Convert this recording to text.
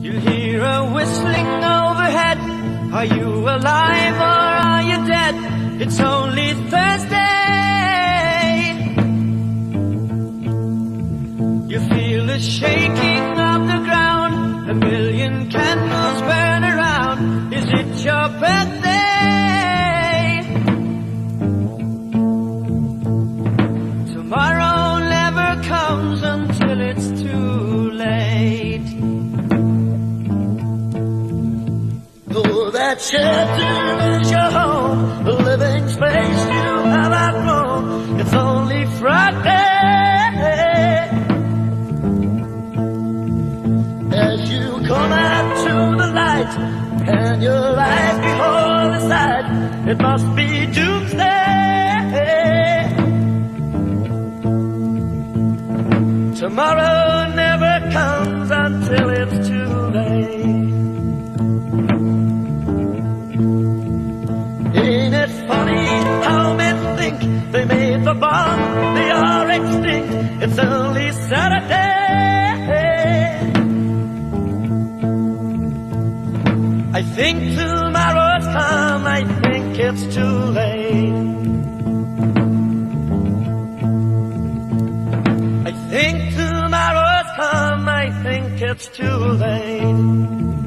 You hear a whistling overhead. Are you alive or are you dead? It's only Thursday. You feel the shaking of the ground. A million candles burn around. Is it your birthday? Tomorrow never comes until it's too late. Oh, that shelter is your home, the living space you have outgrown. It's only Friday. As you come out to the light, and your eyes behold the sight, it must be doomsday. Tomorrow never comes until it's too late. Ain't it funny how men think they made the bomb, they are extinct, it's only Saturday. I think tomorrow's come, I think it's too late. I think tomorrow's come, I think it's too late.